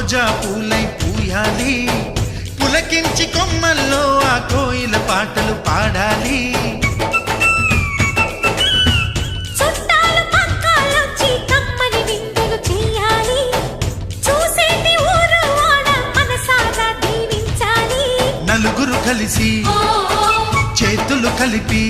రోజా పూలై పూయాలి, పులకించి కొమ్మల్లో ఆ కోయిల పాటలు పాడాలి. నలుగురు కలిసి చేతులు కలిపి